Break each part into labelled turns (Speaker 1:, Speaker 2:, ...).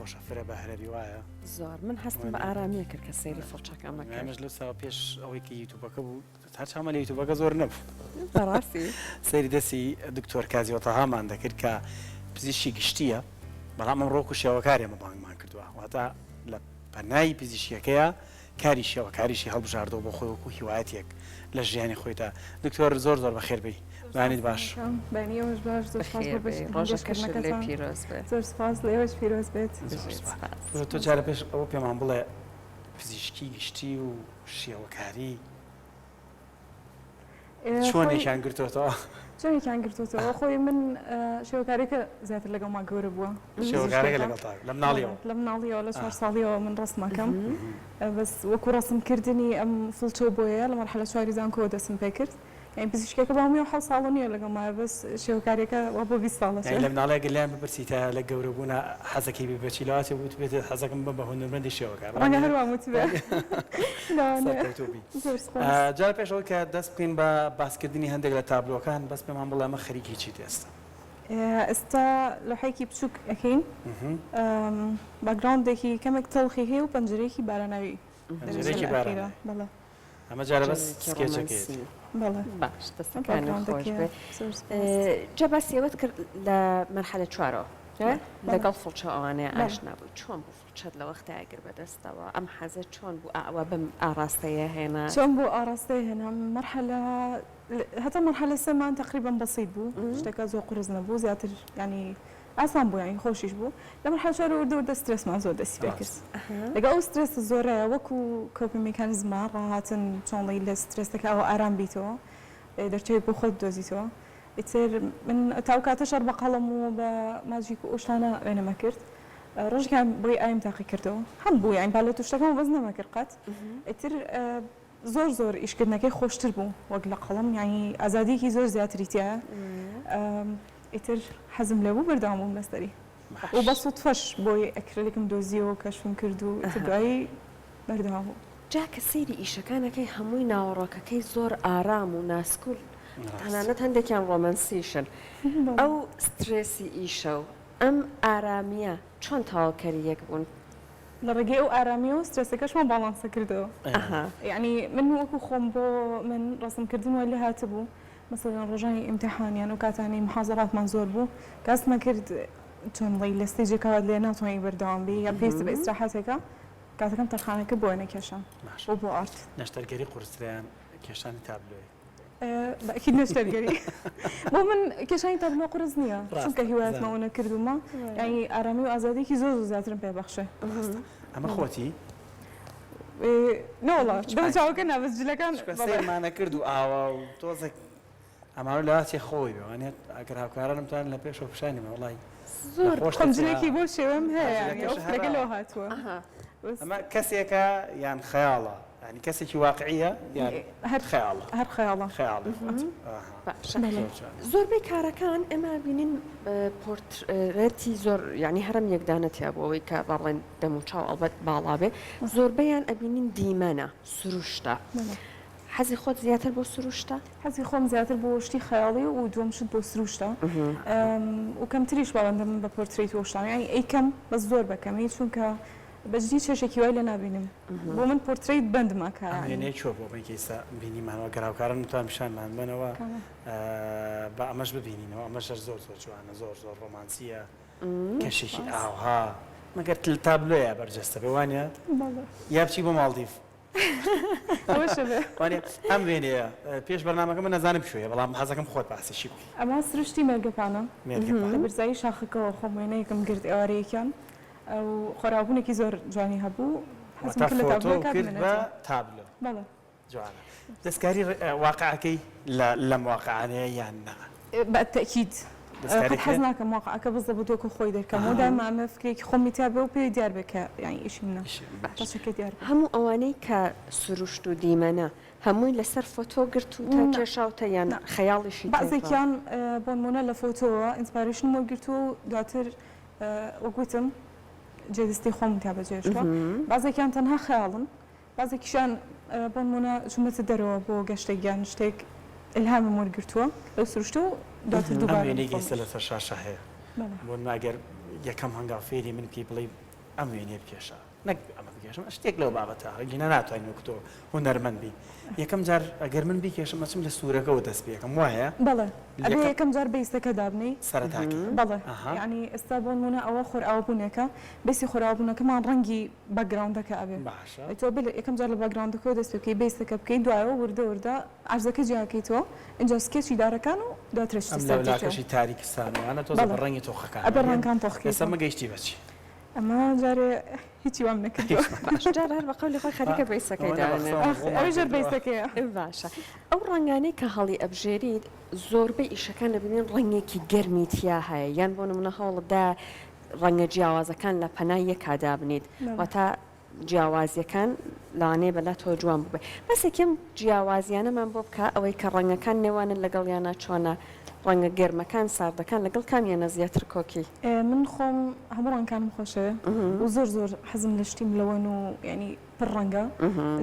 Speaker 1: ڕۆژەفرە بە هەرەری وایە
Speaker 2: زۆر من هەستم بە ئارامیە کرد کە سەیری فڵچەکەم نەکرد
Speaker 1: ئەمەش لەو ساوە پێش ئەوەیکە یوتوبەکە بوو هەر چامە لە یوتوبەکە زۆر نەبوو
Speaker 2: بەڕاستی
Speaker 1: سەیری دەستی دکتۆر کازیۆتەهامان دەکرد کە پزیشکی گشتیە بەڵام ئەم ڕۆک و شێوەکاری ئەمە بانگمان کردووە واتە لە پەنای پزیشکیەکەیە کاری شێوەکاریشی هەڵبژاردەوە بۆ خۆی وەکو هیوایەتێک لە ژیانی خۆیدا دکتۆر زۆر زۆر بەخێر بێی بانیت باش
Speaker 3: بەنیەوەش باش زۆر سپاس بۆ
Speaker 2: ڕۆژەکەش لێ پیرۆز بێت
Speaker 3: زۆر سپاس لێوەش پیرۆز بێت
Speaker 1: تۆ جارە پێش ئەوە پێمان بڵێ پزیشکی گشتی و شێوەکاری چۆنێکیان گرتوێتەوە
Speaker 3: چۆنێکیان گرتوێتەوە خۆی من شێوەکارێکە زیاتر لەگەڵ ما گەورە بووە
Speaker 1: شێوەکارێکە لەگەڵ تا لە مناڵیەوە
Speaker 3: لە مناڵیەوە لە 4 ساڵیەوە من ڕستمەکەم بەس وەکو ڕستمکردنی ئەم فڵچۆ بۆیە لە مەرحلە 4 زانکۆوە دەستم پێ کرد یعنی پزیشکێکە بامی و 7 ساڵ نییە لەگەڵ ما بەس شێوەکارێکە وا بۆ 20 ساڵە
Speaker 1: لە مناڵەیە گەلیان بپرسیتە لە گەورە بوونا حەزەکەی بێ بچیلەوەی وت بێت حەزەکەم بە هونەرمەندی شێوەکار
Speaker 3: ڕەنگە هەروە وتبێ
Speaker 1: جار پێشەوە کە دەست بکەین بە باسکردنی هەندێک لە تابلۆکان بەس پێمان بڵێ ئەمە خەریکی چیت ئێستا
Speaker 3: ئێستا لەحەیەکی بچووک ئەەکەین باگراوندێکی کەمێک تەڵخی هەیە و پەنجەرەیەکی باراناوی بەڵێ
Speaker 1: ئەمە جارە بەس سکێچەکەیت
Speaker 3: بەڵێ
Speaker 2: باش دەستەکانی خۆش بێ جا باسیەوەت کرد لە مەرحلە 4ەوە لەگەڵ فڵچە ئەوانەیە ئاشنا بووی چۆن بوو فڵچەت لە وەختە ئاگر بەدەستەوە ئەم حەزە چۆن بوو ئەوە بم ئاراستەیە هێنا
Speaker 3: چۆن بوو ئاراستەی هێنا مەرحلە هەتا مەرحلە سەمان تقریبا بەسیط بوو شتێکە زۆر قورس نەبوو زیاتر ینی ئاسان بوو یانی خۆشیش بوو لە مەرحلە 4 وردە سترسمان زۆر دەستی پێ کرد لەگەڵ ئەو سترس زۆرەیە وەکو کۆپی میکانیزمە ڕاهاتن چۆنڵی لە سترسەکە ئەوە ئارام بیتەوە دەرچێت بۆ خۆت دۆزیتەوە ئیتر من تاو کاتە شەڕ بە قەڵەم و بە ماجیک و ئۆشتانە وێنەمە کرد ڕۆژێکیان بۆی ئایم تاقی کردەوە هەم بوو یان با لە توشتەکەم بەز نەمەکرد قەت ئیتر زۆر ئیشکردنەکەی خۆشتر بوو وەک لە قەڵەم یانی ئازادیەکی زۆر زیاتری تایە ئیتر حەزم لێ بوو بەردەوام بووم لەسەری و بە سوتفەش بۆی ئەکرێکم دۆزیەوە کەشفم کرد و دوایی بەردەوام بوو
Speaker 2: جا کە سەیری ئیشەکانەکەی هەمووی ناوەڕۆکەکەی زۆر ئارام و ناسکول تەنانەت هەندێکیان ڕۆمانسیشن ئەو سترێسی ئیشە و ئەم ئارامیە چۆن تاواکەری یەک بوون
Speaker 3: لە ڕێگەی ئەو ئارامی و سترسەکەشمان باڵانسە کردەوە یعنی من وەکو خۆم بۆ من ڕاستمکردن وای لێ هاتبوو مثلا ڕۆژانی ئیمتحانیان و کاتانی محازەراتمان زۆر بوو کەسمە کرد چۆنڵی لە ستێجێکەوە لێ ناتوانانی بەردەوام بی یا پێویستە بە ئیستراحەتێکە کاتەکەم تەرخانەکە بۆ نەکێشم بۆ ئارت
Speaker 1: نەشتەرگەری قورسیان کێشانی تابلۆی
Speaker 3: بەکی نەشتەرگەری بۆ من کێشانی تابلۆ قرس نییە چونکە هیوایەتمەوە نەکردومە یعنی ئارامی و ئازادێکی زۆر زیاترم پێبەخشێ
Speaker 1: ئەمە خۆتی
Speaker 3: نۆڵە دەچاوەکە نابەستجلەکان
Speaker 1: سێمانە کرد و ئاوا و تۆزێک ئەماوە لەواتی خۆی بێوانێت ئەگەر هاوکارانمتان لە پێش پشانیمە وڵی
Speaker 3: زۆر خۆمجلێکی بۆ شێوەم هەیە لەگەلەوە هاتووە
Speaker 1: ئەمە کەسێکە یان خەیاڵە ینی کەسێکی واقعیە یان هەر خەیاڵە
Speaker 3: هەر خەیاڵە
Speaker 2: زۆربەی کارەکان ئێمە بینین پۆرتڕێتی زۆر ینی هەرم یەکدانەتیا بۆ ئەوەی کە باڵێن دەم و چاو ئەڵبەت باڵا بێ زۆربەیان ئەبینین دیمەنە سروشتە حەزی خۆت زیاتر بۆ سروشتە؟
Speaker 3: حەزی خۆم زیاتر بۆ شتی خەیاڵی و دووەم شت بۆ سروشتە و کەمتریش باوەندەم بە پۆرتڕێت وەشتان ینی ئەیکەم بەس زۆر بەکەمی چونکە بەجددی چێشێکی وای لە نابینم بۆ من پۆرتڕێت بندمە
Speaker 1: کارێنەی چۆ بۆ بەیکەیستا بینیمانەوە گەراوکارن توان پیشانمان بنەوە بە ئەمەش ببینینەوە ئەمەشەر زۆر جوانە زۆر ڕۆمانسیە کەشێکی ئاوها مەگەر تابلۆیە بەرجەستە بێوانە یا بچی بۆ ماڵدیف ئەم وێنەیە پێش بەرنامەکە من نەزانم شوێ بەڵام حەزەکەم خۆت باسیشی بکەی
Speaker 3: ئەمە سروشتی مێرگەکانە لە برزایی شاخەکەەوە خۆم وێنەیەکم گرت ئێوارەیەکیان ئەو خۆراوبوونێکی زۆر جوانی هەبوو
Speaker 1: تابلۆ جوانە دەستکاری واقعەکەی لەم واقعانەیە یان نا
Speaker 3: بەتەکید حەز ناکەم واقعەکە بزە بۆ تۆکە خۆی دەکەم و دامامە فکرێکی خۆمی تا بێ و پێی دیار بکە یانی ئیشی منە
Speaker 2: هەموو ئەوانەی کە سروشت و دیمەنە هەمووی لەسەر فۆتۆ گرت و تا کێشاوتە یان خەیاڵیشی
Speaker 3: بەعزێکیان بۆ نمونە لە فۆتۆوە ئینسپایرێشنمە گرت و دواتر وەگوتم جێدەستی خۆم تا بەجێشوە بازێکیان تەنها خەیاڵن بازێکیشان بۆ نمونە چوومەتە دەرەوە بۆ گەشتێک یان شتێک ئلهامم وەرگرتووە لەو سروشتە و دواتر دووبارە
Speaker 1: وێنەی گەیستە لەسەر شاشە هەیە بۆ ناگەر یەکەم هەنگاو فێری من پێی بڵێ ئەم وێنێ بکێشە نەک ئەمە بکێشم شتێک لەو بابەتە گینە ناتوانین وەکتۆ هونەرمەند بی یەکەم جار ئەگەر من بیکێشم مەچم لە سوورەکەەوە دەست پێەکەم وایە
Speaker 3: بەڵێ ئەبێ یەکەم جار بیستەکە دابنی
Speaker 1: سەرەتاکی
Speaker 3: بەڵێ ینی ئێستا بۆ نمونە ئەوە خۆرئاوبوونەکە بەسی خۆراوبوونەکەمان ڕەنگی بەگراوندەکە ئەبێ
Speaker 1: باشە
Speaker 3: تۆ یەکەم جار لە بەگراوندەکەەوە دەست پێکەی بیستەکە بکەیت دوایەوە وردە ئارزەکە جیاکەیتەوە اینجا سکێچی دارەکان و دواترێشتی
Speaker 1: لاکەشی تاریکستانوانە تۆ بە ڕەنگی تۆخەکان
Speaker 3: ئەبێ ڕەنگان تۆخکەی
Speaker 1: ئێستا مەگەیشتی بەچی
Speaker 3: ئەمە جارێ هیچی وام نەکردووە
Speaker 2: جار هەر بەقەولی خۆی خەریکە بیسەکەی داێنێ
Speaker 3: ئەوە ژەر بیستەکەیە
Speaker 2: باشە ئەو ڕنگانەی کە هەڵی ئەبژێریت زۆربەی ئیشەکان دەبینین ڕەنگێکی گەرمی تیا هەیە یان بۆ نمونە هەوڵدا ڕەنگە جیاوازەکان لە پەنای یەکادا بنیت واتە جیاوازیەکان لەوانەیە بەلا تۆ جوان ببێ بەسێکم جیاوازیانەمان بۆ بکە ئەوەی کە ڕەنگەکان نێوانن لەگەڵیانە چۆنە ڕەنگە گەرمەکان ساردەکان لەگەڵ کامیانە زیاتر کۆکی
Speaker 3: من خۆم هەموو ڕەنگەکانم خۆشەوە و زۆر حەزم لە شتیم لەوەن و ینی پڕ ڕەنگە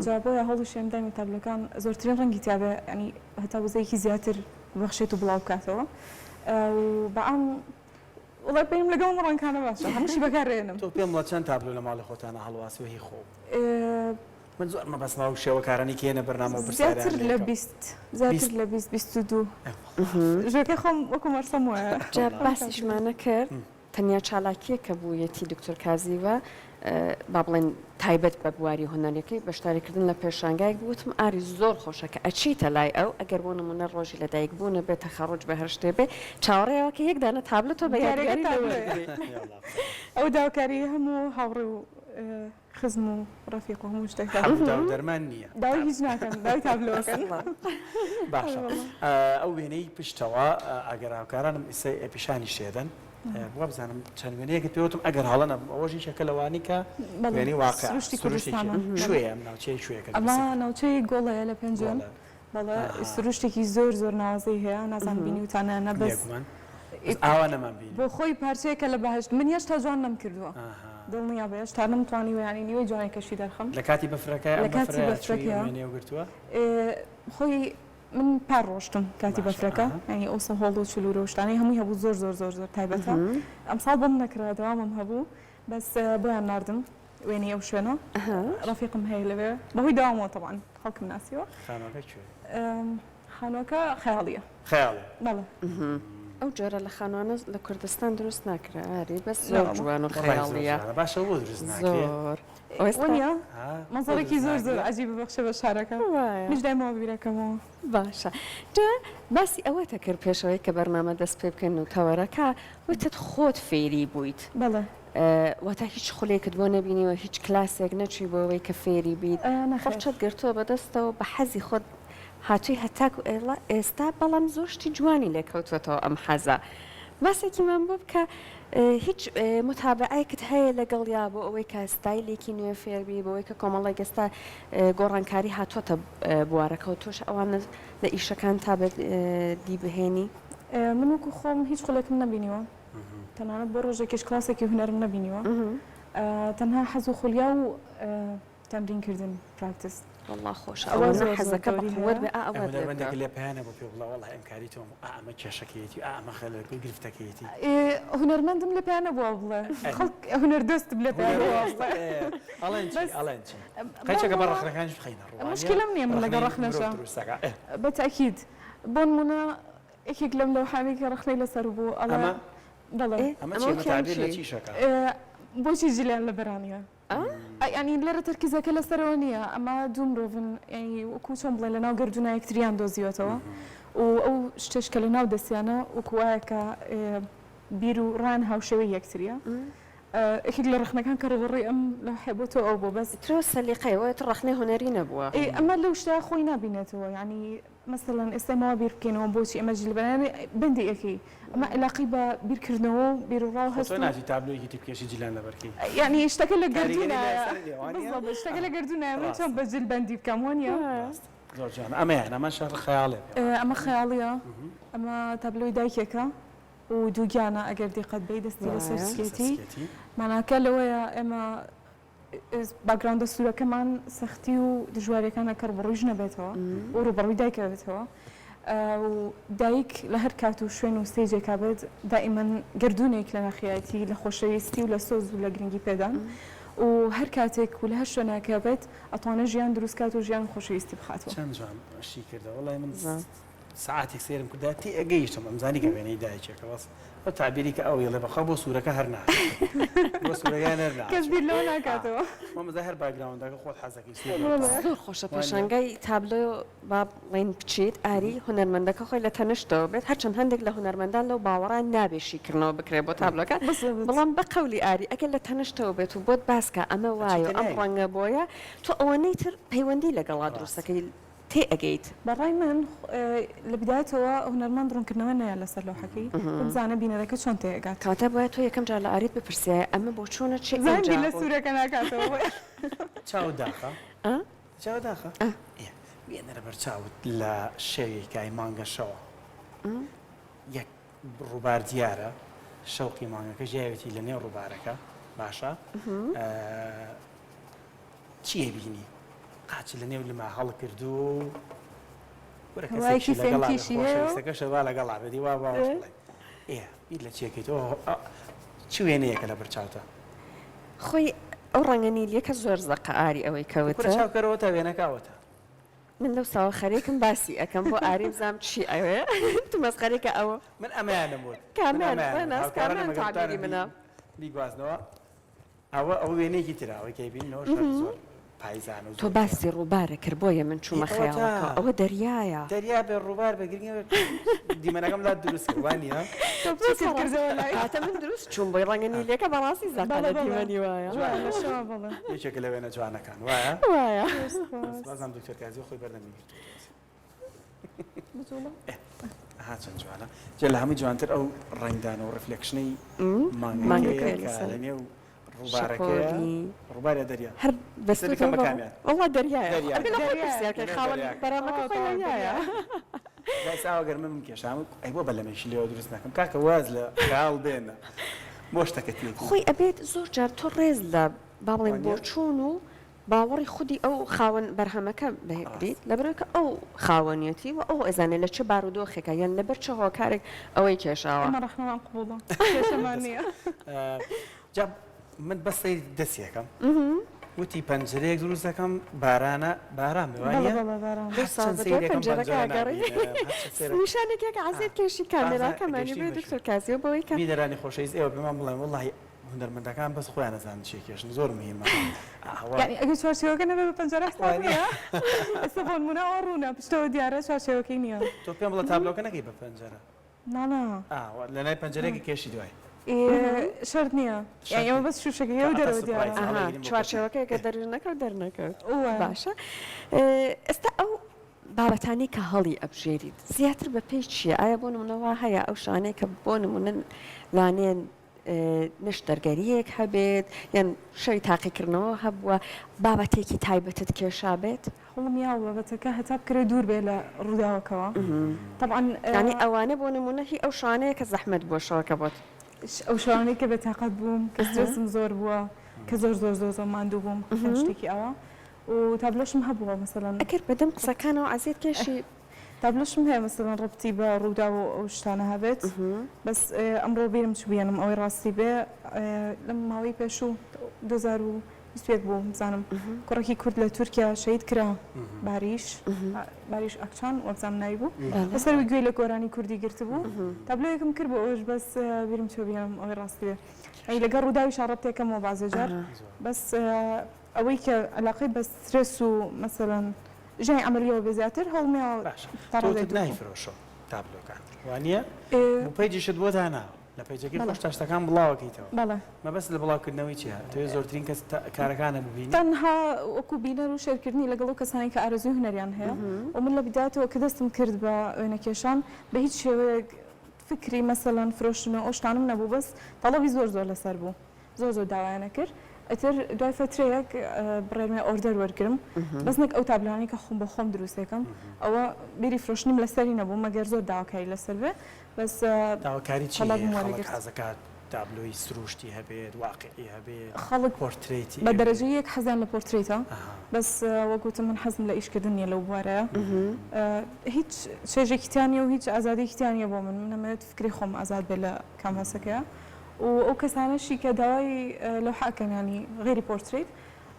Speaker 3: جا بۆیە هەڵی شێمدامی تابلەکان زۆرترین ڕەنگی تیاابێ ینی هەتا وزەیەکی زیاتر بەخشێت و بڵاو بکاتەوە بەعام وڵای پێیم لەگەڵ ڕەنگەکانە باشە هەمووشی بەکارێنم
Speaker 1: تۆ پێم وڵات چەند تابلو لە ماڵی خۆتانە هەڵواسوهی خۆ من زۆر مەبەستما و شێوەکارانی کێنە بەرنامە و
Speaker 3: زیاتر لە 22 ژەکە خۆم وەکو مەرسەم وایە
Speaker 2: جا باسیشمانە کرد تەنیا چالاکیە کە بوویەتی دکتۆر کازیوە با بڵێن تایبەت بە بواری هۆنەرەکەی بەشداریکردن لە پێشانگایك بوتم ئاری زۆر خۆشەکە ئەچیتە لای ئەو ئەگەر بۆ نمونە ڕۆژی لە دایک بوونە بێتە خەڕۆج بە هەر شتێ بێ چاوەڕێەوە کە یەکدانە تابلێتەوە بە یاریگاری
Speaker 3: ئەو داوکاری هەموو هاوڕێ و خزم و ڕەفیق و هەموو شتێک
Speaker 1: دەرمان نییە
Speaker 3: داوای هیچ ناکەم داوای تابلۆکەن
Speaker 1: باشە ئەو وێنەی پشتەوە ئەگەر هاوکارانم پیشانی شێدەن وە بزانم چەند وێنەیەکە پێوتم ئەگەر هەڵەنە ئەوەژی شەکە لەوانی کە وێنی واقع شوێ ناوچەی شوێەکە
Speaker 3: ئەمە ناوچەی گۆڵەیە لە پێنجۆن بەڵێ سروشتێکی زۆر نازەی هەیە نازان بینی وتانە نەبەس
Speaker 1: ئاوا نەمان بینی
Speaker 3: بۆ خۆی پارچەیەکە لە بەهشت من هێشتا جوان نەم کردووە دڵنیا بە هێشتا نەمتوانی ویانی نیوەی جوانی کەشی دەرخەم
Speaker 1: لە کاتی بەفرەکە
Speaker 3: لە کاتی بەفرەکە
Speaker 1: گرتووە
Speaker 3: خۆی من پار ڕۆشتم کاتی بەفرەکە ینی ئەوسە هەڵ و چلور و شتانی هەمووی هەبوو زۆر تایبەتە ئەمساڵ بەم نەکرا دەوامم هەبوو بەس بۆیان ناردم وێنی ئەو شوێنە ڕەفیقم هەیە لەوێ بەهۆی داوامەوە تەبان خەڵکم ناسیوە خانووەکە خەیاڵیە
Speaker 1: خەیاڵ
Speaker 3: بەڵێ
Speaker 2: ئەو جۆرە لە خانوانە لە کوردستان دروست ناکرا ئاری بەس زۆر جوان و خەیاڵیە
Speaker 1: باشە بۆ دروست
Speaker 2: زۆر
Speaker 3: وەنیا مەزەڵێکی زۆر عجیب ببەخشە بە شارەکە میش دایمەوە بیرەکەمەوە
Speaker 2: باشە جا باسی ئەوەتە کرد پێشەوەی کە بەرنامە دەست پێ بکەن و تەوەرەکە وتت خۆت فێری بوویت
Speaker 3: بەڵێ
Speaker 2: واتە هیچ خولێکت بۆ نەبینیوە هیچ کلاسێک نەچوی بۆەوەی کە فێری بیت خەڵچەت گرتووە بەدەستەوە بە حەزی خۆت هاتووی هەتاکو ئێڵە ئێستا بەڵام زۆشتی جوانی لێکەوتوێتەوە ئەم حەزە باسێکیمان بۆ بکە هیچ متابعەیەکت هەیە لەگەڵیا بۆ ئەوەی کە ستایلێکی نوێ فێربی بۆەوەی کە کۆمەڵی گەستا گۆڕانکاری هاتووەتە بوارەکە و تۆش ئەوانە لە ئیشەکان تا دیبهێنی
Speaker 3: من وەکو خۆم هیچ خولێکم نەبینیوە تەنانەت بۆ ڕۆژێکیش کلاسێکی هونەرم نەبینیوە تەنها حەز و خولیا و تەمرینکردن پراکتس
Speaker 2: والله خۆشە ئەوە حەزەکە بەقوت بێ
Speaker 1: ئەوەندێک لێ پێیانە بۆ پێ بڵا وەڵی ئەمکاریتەوە ئەمە کێشەکەیەتی ئەمە خەلەکەی گرفتەکەیەتی
Speaker 3: هونەرمەندم لێ پێیانە بووە بڵێ خەڵک هونەر دۆستم لێ
Speaker 1: ئەڵێن قەچەکە بە ڕەخنەکانش بخەینە
Speaker 3: مشکلم نییە من لەگەڵ ڕەخنەشە بەتەکید بۆ نمونە یەکێک لەم لەوحانی کە ڕەخنەی لەسەر بوو ئەڵێ دەڵێ
Speaker 1: ئەمە چی لە چیشەکە
Speaker 3: بۆچی جلیان لە بەرانیە ینی لەرە تەرکیزەکە لەسەرەوە نییە ئەمە دوو مرۆڤن ینی وەکو چۆن بڵێ لە ناو گردوونە یەکتریان دۆزیوەتەوە و ئەو شتێش کە لە ناو دەستیانە وەکوایە کە بیر و ڕان هاوشەوەی یەکتریە یەکێک لە ڕخنەکان کە ڕڕی ئەم لە حێبۆتەوە ئەو بۆ بەس
Speaker 2: ترۆ سەلیقەیەوە ڕخنەی هۆنەری نەبووە
Speaker 3: ئەمە لەو شتە خۆی نبینێتەوە ینی مثلەن ئێستامەوە بیر بکەینەوە بۆچی ئەمە جلبەنانی بندی ئەەکەی ئەمە علاقی بە بیرکردنەوە و بیرڕاو هەست
Speaker 1: ناتی تابلۆیەکی تیپکێشی جیلان لەبەرکی
Speaker 3: ینی شتەکە لە گردوونایە شتەکە لە گردوونایە من چۆن بە جلبەندی بکەم وانە
Speaker 1: زۆر جوان ئەمەیان ئەمە شەڕ خەیاڵێ
Speaker 3: ئەمە خەیاڵیە ئەمە تابلۆی دایکێکە و دووگیانە ئەگەر دیقەت بی دەستی لەسەر سکێتی ماناکە لەوەیە ئێمە باگراوندە سوورەکەمان سەختی و دژواریەکانە کە ڕوبڕوویش نەبێتەوە و ڕوبڕووی دایکەوێتەوە و دایک لە هەر کات و شوێن و ستێجێکا بێت دائیمەن گردونێک لە ناخیەتی لە خۆشەویستی و لە سۆز و لە گرنگی پێدان و هەر کاتێک و لە هەر شوێناکە بێت ئەتوانە ژیان دروستکات و ژیان خۆشەویستی بخاتەوە.
Speaker 1: چەند جوان شی کردە وڵای من ساعتێک سێرم کردا تی ئەگەیشتم ئەمزانی کە وێنەی دایکێکە بەس ئەو تعبیری کە ئەو یڵێ بەخوا بۆ سوورەکە هەر بۆ سوورەکان هەر
Speaker 3: کەس بیر لەوە ناکاتەوە.
Speaker 1: مەمەزە هەر باگراوندەکە خۆت حەزەکەی
Speaker 2: زۆر خۆشە پێشانگای تابلۆ با بڵێن بچیت ئاری هونەرمەندەکە خۆی لە تەنشتەوە بێت هەرچەند هەندێک لە هونەرمەندان لەو باوەڕان نابێشیکردنەوە بکرێت بۆ تابلۆکە بەڵام بە قەولی ئاری ئەگەر لە تەنشتەوە بێت و بۆت باسکە ئەمە وایە ئەم ڕەنگە بۆیە تۆ ئەوەنەی تر پەیوەندی لەگەڵا دروستەکەی تێ ئەگەیت.
Speaker 3: بەڕای من لە بدایەتەوە هونەرمەند ڕوونکردنەوە نایە لەسەر لەوحەکەی بزانە بینەرەکە چۆن تێگات.
Speaker 2: کاتە بۆیە تۆ یەکەم جار لە ئاریت بپرسیایە ئەمە بۆ چۆنە چێ
Speaker 3: زانبی لە سوورەکە ناکاتەوە.
Speaker 1: چاوداخە چاوداخە بێنەرە بەر چاوت لە شەوێکای مانگەشەوە یەک ڕووبار دیارە شەوقی مانگەکە ژیاوێتی لە نێو ڕووبارەکە باشە چیە بینی؟ قاچ لە نێو لەما هەڵ کردو وەرەکەسەکە شەوا لەگەڵا بێتی وا باش بڵێ ئێ بیت لە چێکیتەوە چ وێنەیەکە لە بەرچاوتە؟
Speaker 2: خۆی ئەو ڕەنگە نیلیەکە زۆر زەقە ئاری ئەوەی کەوتە
Speaker 1: چاوکەرەوە تا وێنەکەوتە.
Speaker 2: من لەو ساوە خەرێکم باسی ئەەکەم بۆ ئاری بزانم چی ئەوێ تو مەسخەرێکە ئەوە
Speaker 1: من ئەمەیانم وت
Speaker 2: کامیان تعبیری منە
Speaker 1: بیگوازنەوە ئەوە وێنەیەکی تراوەی کەبینەوە زۆر پایزان و
Speaker 2: تۆ باسی ڕووبارە کرد بۆیە من چوومە خەیاڵەکە ئەوە دەریایە
Speaker 1: دەریا بێ ڕووبار بەگرنگەوە دیمەنەکەم لا دروست وانە
Speaker 2: هاتە من دروست چوون بۆی ڕەنگە نیلەکە بەڕاستی زەقە لە دیوەنی وایە
Speaker 1: یەکێکە لە وێنە جوانەکان وایە
Speaker 2: وایە
Speaker 1: بازم دکتۆر کازی خۆی بەردەمی ها چەند جوانە جە لە هەمووی جوانتر ئەو ڕنگدانە و ڕفلێکشنەی مانگەکە لە نێو ڕووبارە دەریا
Speaker 2: هەر
Speaker 1: بەستەکەمە کامیان
Speaker 2: وڵا دەریایە خاڵ بەرامەکە خۆیایە
Speaker 1: ساوە گەرمە من کێشام ئەی بۆ بە لەمەشی لێوە دروست ناکەم کاکە واز لە خاڵ بێنە بۆ شتەکە تێک
Speaker 2: خۆی ئەبێت زۆر جار تۆ ڕێز لە با بڵێن بۆ چوون و باوەڕی خودی ئەو خاوەن بەرهەمەکە بهێکریت لەبەرەوەکە ئەو خاوەنیەتی و ئەو ئەزانێت لە چه بارودۆخێکە یان لەبەر چه هۆکارێک ئەوەی کێشاوە
Speaker 3: ڕەحمان قوڵە کێشەمان نییە.
Speaker 1: جا من بەسەی دەستیەکەم وتی پەنجەرەیەک دروست دەکەم بارانە باران
Speaker 2: نیشانێکێک عزیز کێشی کامێراکەمانی بێ دکتۆر کازیۆ بەوەی کە
Speaker 1: میدەرانی خۆشەویست ئێوە پێمان بڵێن وڵی هونەرمەندەکان بەس خۆیان نەزانن چی کێشن زۆر مهمە.
Speaker 3: ئەگەر چوارچێوەکە نەبێ بە پەنجەرە ئێستا بۆ نمونە ئەو ڕوونە پشتەوە دیارە چوارچێوەکەی نییە.
Speaker 1: تۆ پێم بڵێ تابلۆکە نەکەی بە پەنجەرە؟
Speaker 3: نانا
Speaker 1: لەلای پەنجەرەیەکی کێشی دوای
Speaker 3: شەرت نییە ئەمە بەس شوشەکە ئەو دەرەوە دیارە
Speaker 2: چوارچێوەکەیەکە دەرژ نەکەوت دەرنەکەوت باشە. ئێستا ئەو بابەتانی کە هەڵی ئەبژێریت زیاتر بە پێی چییە؟ ئایا بۆ نمونەوە هەیە ئەو شانەیە کە بۆ نمونە لانێن نشتەرگەریەک هەبێت یان شەوی تاقیکردنەوە هەبووە بابەتێکی تایبەتت کێشا بێت؟
Speaker 3: هەڵم یا بابەتەکە هەتا بکرێ دوور بێ لە ڕووداوەکەوە طبعاً
Speaker 2: ینی ئەوانە بۆ نمونە هی ئەو شانەیە کە زەحمەت بۆ شەوەکە بۆت
Speaker 3: ئەو شوانەی کە بێتاقەت بووم کە سترێسم زۆر بووە کە زۆر ماندوو بووم شتێکی ئەوە و تابلۆشم هەبووە مەسەڵەن
Speaker 2: ئەگەر بەدەم قسەکانەوە عزیز کێشی
Speaker 3: تابلۆشم هەیە مەسەڵەن ڕەبتی بە ڕوودا و ئەو شتانە هەبێت بەس ئەمڕۆ بیرم چ بێنم ئەوەی ڕاستی بێ لەم ماوەی پێشوو 2021 بوو بزانم کوڕێکی کورد لە تورکیا شەید کرا باریش ئەکچان وەبزانم ناوی بوو بەسەروی گوێی لە گۆرانی کوردی گرت بوو تابلۆیەکم کرد بۆ ئەوش بەس بیرم چ بێنم ئەوەی ڕاستی بێ ئەی لەگەڵ ڕووداوی شارەتێکەمەوە بازێجار بەس ئەوەی کە علاقەی بە سترێس و مەسەڵەن ژای ئەمەلیەوە بێ زیاتر هەڵمیاوە
Speaker 1: نایفرۆشە تابلۆکان وانە پەیجیشت بۆ دانا لە پەیجەکەی خۆشتاشتەکان بڵاوەکەیتەوە
Speaker 2: بەڵێ
Speaker 1: مەبەست لە بڵاوکردنەوەی چیە توێ زۆرترین کەس کارەکانە ببینی
Speaker 3: تەنها وەکو بینەر و شێرکردنی لەگەڵ ئەو کەسانی کە ئارەزوی هونەریان هەیە و من لە بدایەتەوە کە دەستم کرد بە وێنەکێشان بە هیچ شێوەیەک فکری مەسەڵەن فرۆشتنەوە ئەو شتانم نەبوو بەس تەڵەبی زۆر لەسەر بوو زۆر داوایانە کرد ئەتر دوای فترەیەک بڕێمە ئۆردەر وەرگرم بەسنێک ئەو تابلانی کە خۆم بە خۆم دروستەکەم ئەوە بیری فرۆشتنیم لەسەری نەبوو مەگەر زۆر داواکاری لەسەر بێ بەس
Speaker 1: داواکاری چی حەزەکات تابلۆی سروشتی هەبێت واقعی هەبێت
Speaker 3: خەڵک
Speaker 1: پۆرترێتی
Speaker 3: بە دەرەجەیەک حەزیان لە پۆرترێتە بەس وەگوتم من حەزم لە ئیشکردنیە لەو بوارەیە هیچ شێژێکیتیانە و هیچ ئازادێکیتیانە بۆ من نەمەوێت فکری خۆم ئازاد بێت لە کامەسەکەیە و ئەو کەسانەشی کە داوای لەو حاکەنانی غێری پۆرترێت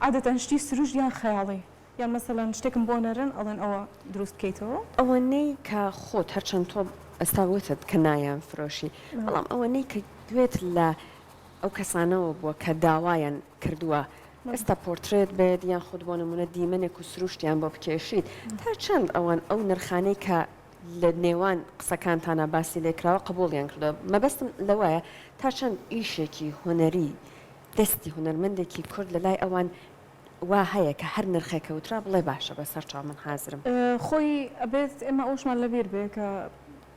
Speaker 3: عادەتەن شتی سروش یان خەیاڵی یان مەسەلەن شتێکم بۆ نەرن ئەڵێن ئەوە دروست بکەیتەوە
Speaker 2: ئەوەنەی کە خۆت هەرچەند تۆ ئەستا وتت کە نایان فرۆشی بەڵام ئەوەنەی کە دوێت لە ئەو کەسانەوە بووە کە داوایان کردووە ئێستا پۆرترێت بێت یان خود بۆ نمونە دیمەنێک و سروشتیان بۆ بکێشیت تا چەند ئەوان ئەو نرخانەی کە لە نێوان قسەکانتانە باسی لێکراوە قبوڵیان کردو مەبەستم لەوایە تا چەند ئیشێکی هوەری دەستی هوەرمەندێکی کورد لە لای ئەوان وا هەیە کە هەر نرخێکەوترا بڵێ باشە بەسەر چاو من حازرم
Speaker 3: خۆی ئەبێت ئێمە ئەوشمان لەبیر بێ کە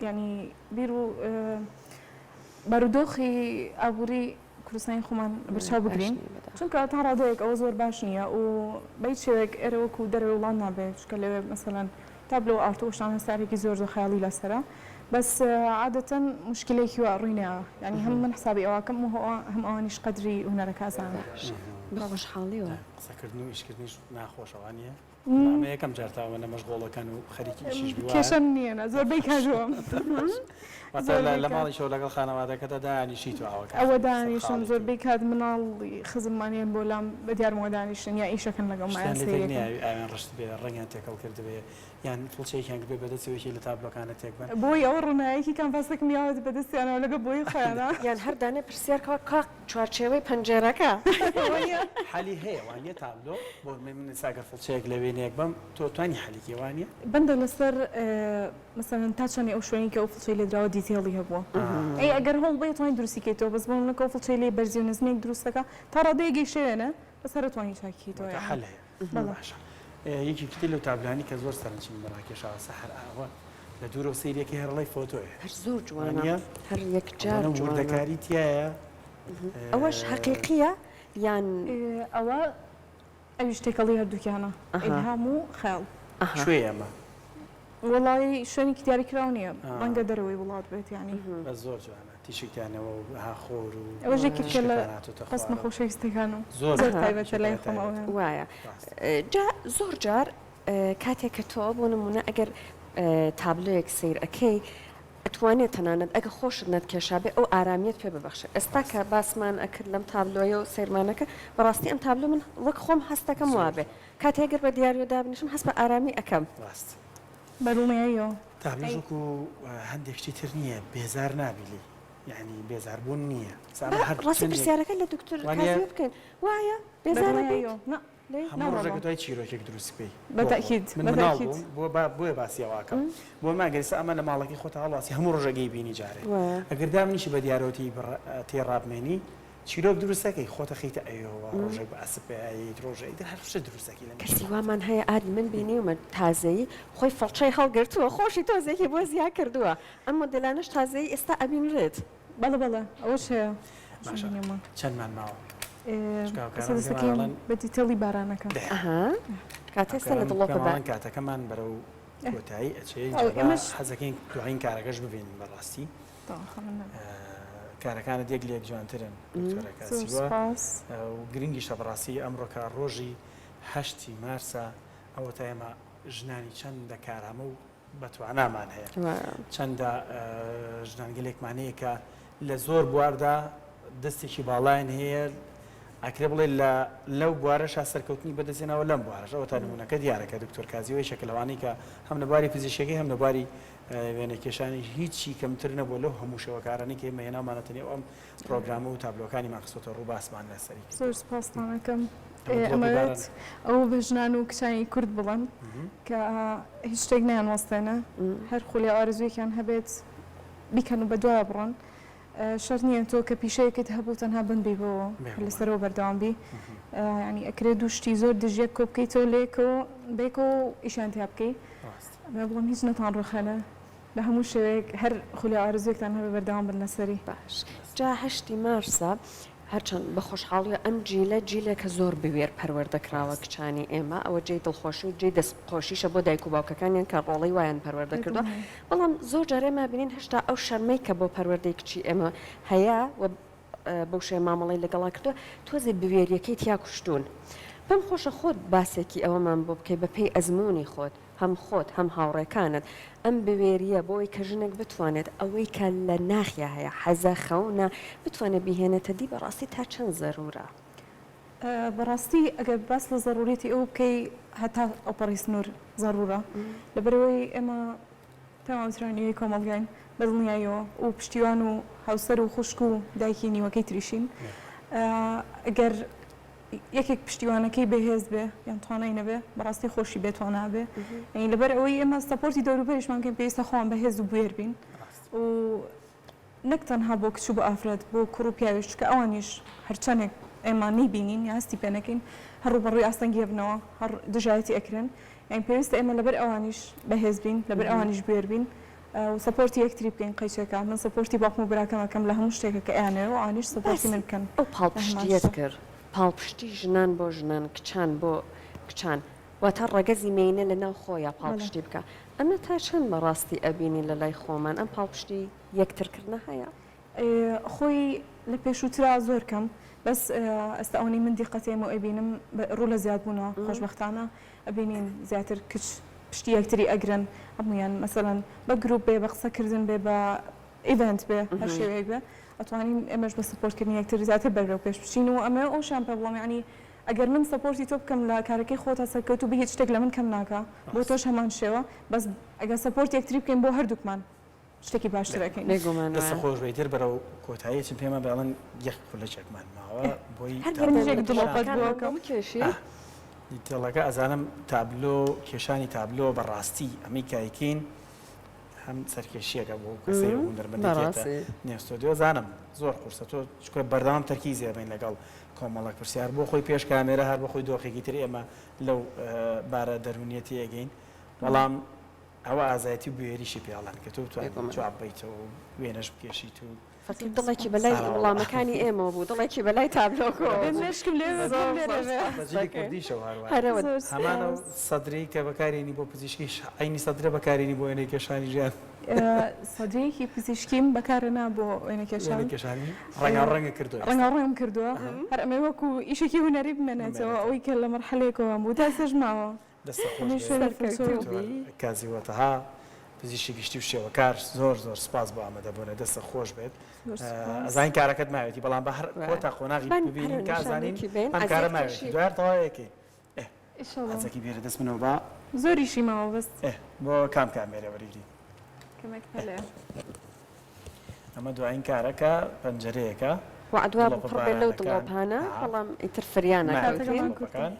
Speaker 3: ینی بیر و بارودۆخی ئابووری کوردستانی خۆمان بەرچاو بگرین چونکە تا ڕادەیەک ئەوە زۆر باش نییە و بەیت شێوێک ئێرەوەکو دەرەوە وڵان نابێت چکە لەوێ مەسەلەن تابلۆ ئارتۆشتان هەستارێکی زۆر زۆر خەیاڵی لەسەرە بەس عادەتەن مشکلێکی وا ڕووینەوە ینی هەم من حسابی ئەوەکەم و هەم ئەوانیش قەدری هونەرەکە ئازانە
Speaker 2: بەخۆشحاڵیەوە
Speaker 1: قسەکردن و ئیشکردنیش ناخۆشەوانیە یەکەم جارتاوەنە مەشغۆڵەکان و خەریکی ئیشیش
Speaker 3: کێشەم نییەنە زۆربەی کاژووەم
Speaker 1: لە ماڵیشەوە لەگەڵ خانەوادەکەتە دانیشی تو
Speaker 3: ئەوە دانیشم زۆربەی کات مناڵی خزممانیان بۆ لام بە دیارمەوە دانیشتن یا ئیشەکەن لەگەڵ
Speaker 1: ئاویان ڕشت بێ ڕەنگیان تێکەڵ کردبێ یان فڵچەیەکیان بێ بەدەستەوەی لە تابلۆکانە تێک بن
Speaker 3: بۆی ئەوە ڕوونایەکی کامپاسەکەم یاوت بەدەستیانەوە لەگە بۆی خۆیانە
Speaker 2: یان هەردانێ پرسیارکەوە کاک چوارچێوەی پەنجێرەکە
Speaker 1: حەلی هەیە وانە تابلۆ بۆ من ساگەر فڵچەیەک لە وێنەیەک بم تۆ توانی حەلیکی وانە
Speaker 3: بەندە لەسەر مەسەن تا چەنی ئەو شوێنی کە ئەو فڵچەی لە دراوە دیتێڵی هەبووە ئەی ئەگەر هەڵ بێت توانی دروستیکەیتەوە بەس بۆم لەکە فڵچەی لێ بەرزی و نزمێک دروستەکە تا ڕادەیەگەی شوێنە بەسەر توانی چاکیتەوە
Speaker 1: حەل هەیە باشە یەکی کتی لەو تابلانی کە زۆر سەرنجین بەڕاکێشاوە سەحر ئاوە لە دوورە سیرێکی هەرڵی فۆتۆیە
Speaker 2: هەر زۆر جوانە هەر یەکجار
Speaker 1: وردەکاری تایە
Speaker 2: ئەوەش حەقیقیە یان
Speaker 3: ئەوە ئەوی شتێکەڵی هەردووکیانە هەموو خەڵ
Speaker 1: شوێ ئەمە
Speaker 3: وڵی شوێنی دیاری کراو نییە ڕەنگە دەرەوەی وڵات بێت ینی
Speaker 1: بە زۆر جوانە تیشکیانەوە و خۆر و
Speaker 3: ئەوەژێکی لە قسمە خۆشەویستەکان و زۆر تایبەتە لای خۆمەوە
Speaker 2: وایە زۆر جار کاتێک کە تۆ بۆ نمونە ئەگەر تابلۆیەک سیر ئەەکەی ئەتوانێت تەنانەت ئەگە خۆشت نەتکێشابێ ئەو ئارامیت پێ ببەخشە ئێستا کە باسمان ئەکرد لەم تابلۆیە و سیرمانەکە بەڕاستی ئەم تابلۆ من وەک خۆم هەستەکەم وابێ کاتێگەر بە دیاریۆ دابنیشم هەست بە ئارامی ئەەکەم
Speaker 3: بەرومەیە
Speaker 1: تابلۆژک و هەندێکشتی تر نییە بێزار نابیلی یعنی بێزاربوون نییە
Speaker 2: ڕاستی پرسیارەکە لە دکتۆر بکەین وایە بێزارە
Speaker 1: هەموو ڕۆژێک دوای چیرۆکێک دروست پێی
Speaker 3: بەتاکید
Speaker 1: بۆیە باسیەوەکە بۆ ماگەریسا ئەمە لە ماڵەکەی خۆتە هەڵاسی هەموو ڕۆژەگەی بینی جارێ ئەگەر دامنیشی بە دیارۆتی تێڕابمێنی چیرۆک دروستەکەی خۆتە خیتە ئەوەوە ڕۆژێک بە ئەسپیت ڕۆژەی در هەر شتە دروستەکەی لە
Speaker 2: کەسی وامان هەیە ئادی من بینیومە تازەیی خۆی فەڵچەی هەڵگرتووە خۆشی تۆزێکی بۆ زیا کردووە ئەم مۆدلانش تازەی ئێستا ئەبینرێت
Speaker 3: بەڵە ئەوەش هەیە
Speaker 1: چەندمان ماوە
Speaker 3: بەتیتەڵی بارانەکە
Speaker 2: کاتێستا لە دڵۆپەدان
Speaker 1: کاتەکەمان بەرەو کۆتایی ئەچێت حەزەکەین دوایین کارەکەش ببینین بەڕاستی کارەکانت یەک لێک جوانترن و گرنگی شەبڕاستی ئەمڕۆکە ڕۆژی 8 مارسە ئەوە تا ئێمە ژنانی چەندە کارامە و بەتوانامان هەیە چەندە ژنانگەلێکمانەیە کە لە زۆر بواردا دەستێکی باڵایان هەیە ئەکرێ بڵێ لەو بوارەشا سەرکەوتنی بەدەستێنەوە لەم بوارەش ئەوە تا نمونەکە دیارەکە دکتۆر کازیەوەی شەکلەوانی کە هەم لەباری فیزیشیەکەی هەم لەباری وێنەکێشانی هیچی کەمتر نەبووە لەو هەموو شەوەکارانی کە ئێمە هێنامانەتەنێ ئەم پرۆگرامە و تابلۆکانی ماخستۆتە ڕوو باسمان لەسەری
Speaker 3: زۆر سپاستانەکەم ئەمەوێت ئەو بە ژنان و کچانی کورد بڵم کە هیچ شتێک نیان وەستێنە هەر خولی ئارزوویەکیان هەبێت بیکەن و بە دوای بڕۆن شەرت نییە تۆ کە پیشەیەکت هەبوو تەنها بنبی بۆ لەسەرەوە بەردەوامبی ینی ئەکرێت دووشتی زۆر دژیەک کۆ بکەیتەوە لێکەوە بێکۆ ئیشان تیا بکەیت بڵم هیچ نەتان ڕخەنە لە هەموو شوێک هەر خولی ئارزوێکتان هەبێ بەردەوام بن لەسەری
Speaker 2: باش جا 8 مارسە هەرچەند بە خۆشحاڵیە ئەم جیلە جیلێکە زۆر بوێر پەروەردەکراوە کچانی ئێمە ئەوە جێی دڵخۆشی و جێی دەستخۆشیشە بۆ دایک و باوکەکانیان کە ڕۆڵی وایان پەروەردە کردووە بەڵام زۆر جارێ ما بینین هێشتا ئەو شەرمەی کە بۆ پەروەردەی کچی ئێمە هەیە و بەو شێ مامەڵی لەگەڵا کردو تۆزی بوێریەکەی تیا کوشتون. پێم خۆشە خۆت باسێکی ئەوەمان بۆ بکەی بەپێی ئەزمموی خۆت هەم خۆت هەم هاوڕێکانت ئەم بوێریە بۆی کە ژنێک بتوانێت ئەوەی کە لە ناخیا هەیە حەزە خەونە بتوانێت بیهێنێتە دی بەڕاستی تا چەند زەرورە.
Speaker 3: بەڕاستی ئەگەر باس لە ضرورەتی ئەو بکەی هەتا ئۆپەڕی سنوور ضرورە لەبەرەوەی ئێمە تاوانسرانیەوەی کۆمەڵگەین بەدڵنیایەوە و پشتیوان و هاوسەر و خوشک و دایکی نیوەکەی تریشین ئەگەر یەکێک پشتیوانەکەی بەهێز بێ یان توانای نەبێ بەڕاستی خۆشی بێتوانە بێ لەبەر ئەوەی ئێمە سەپۆرتی دەوروبەریشمان کەم پێویستە خۆیان بەهێز و بێر بین و نەک تەنها بۆ کچ و بە ئافرەت بۆ کوڕ و پیاویش کە ئەوانیش هەرچەندێک ئێمە نەیبینین یا هەستی پێ نەکەین هەڕوو بەڕووی ئاستەنگی بنەوە هەر دژایەتی ئەکرێن یان پێویستە ئێمە لەبەر ئەوانیش بەهێز بین لەبەر ئەوانیش بێر بین و سەپۆرتی یەکتری بکەین قەیچەکە من سەپۆرتی باوکم و براکەمەکەم لە هەموو شتێکە کە ئەیانەوە و ئەوانیش سەپۆرتی من بکەن.
Speaker 2: ئەو پاڵپشتیەت کرد پاڵپشتی ژنان بۆ ژنان کچان بۆ کچان واتە ڕەگەزی مینە لە ناو خۆیان پاڵپشتی بکە ئەمە تا چەند بەڕاستی ئەبینی لە لای خۆمان ئەم پاڵپشتی یەکترکردنە هەیە
Speaker 3: خۆی لە پێشووترا زۆر کەم بەس ئەستا ئەوەی من دیقەتێمە ئەبینم ڕوو لە زیادبوونەوە خۆشبەختانە ئەبینین زیاتر کچ پشتی یەکتری ئەگرن هەمویان مەسەڵەن بە گروپ بێ بە قسەکردن بێ بە ئیڤنت بێ هەر شێوەیەک بێ ئەتوانین ئێمەش بە سپۆرتکردنی یەکتر زیاتر بەرەو پێش بچین و ئەمە ئەوشان پێ بڵام یعنی ئەگەر من سپۆرتی تۆ بکەم لە کارەکەی خۆتە سەرکەوت و بهێت شتێک لە من کەم ناکە بۆ تۆش هەمان شێوە بەس ئەگەر سپۆرت یەکتری بکەین بۆ هەردووکمان شتێکی باشترەکەین
Speaker 1: دەستە خۆش بێتر بەرەو کۆتاییەتی پێمە بەڵێن یەک خولەچێکمان ماوە بۆی
Speaker 2: کێشی
Speaker 1: دیتێڵەکە ئەزانم تابلۆ کێشانی تابلۆ بەڕاستی ئەمی کایکین هەم سەرکێشیەکە بۆ کەسەی هوندەرمەندێتە نێستۆدیۆ زانم زۆر قورسە تۆ چکە بەردەوام تەرکیزی بین لەگەڵ کۆمەڵک پرسیار بۆ خۆی پێش کامێرە هەر بۆ خۆی دۆخێکی تر ئێمە لەو بارە دەرونیەتی ئەگەین بەڵام ئەوە ئازایەتی بوێریشی پێڵان کە تۆ بتوانیت جواب بیتەوە و وێنەش بکێشیت و
Speaker 2: دڵێکی بەلای وڵامەکانی ئێمە بوو دڵێکی بەلای تابلۆکۆ
Speaker 1: هەمانە سەدری کە بەکارێنی بۆ پزیشکی عینی سەدرە بەکارێنی بۆ وێنەی کێشانی ژیان
Speaker 3: سەدرەیەکی پزیشکیم بەکارەنا بۆ وێنە کێشانی
Speaker 1: ڕەنگە کردووە
Speaker 3: ڕەنگەڕێم کردووە هەر ئەمە وەکو ئیشێکی هونەری بمێنێتەوە ئەوەی کە لە مەرحەلێکەوە بوو تا سەژماوە
Speaker 1: کازیوەتەها پزیشکی گشتی و شێوەکار زۆر زۆر سپاس بۆ ئامادەبوونە دەستە خۆش بێت ئەزانین کارەکەت ماوێتی بەڵام بە هەر کۆتا قۆناغی ببینین کازانین ئەم کارە ماوێتی دوار تەواوەیەکی حەزەکی بێرە دەست منەوە بە
Speaker 3: زۆریشی ماوە بەست
Speaker 1: بۆ کام کامێرە وەریگری ئەمە دوایین کارەکە پەنجەرەیەکە
Speaker 2: وعدوا بڕێ لەو دڵۆپانە بەڵام ئیتر فریانە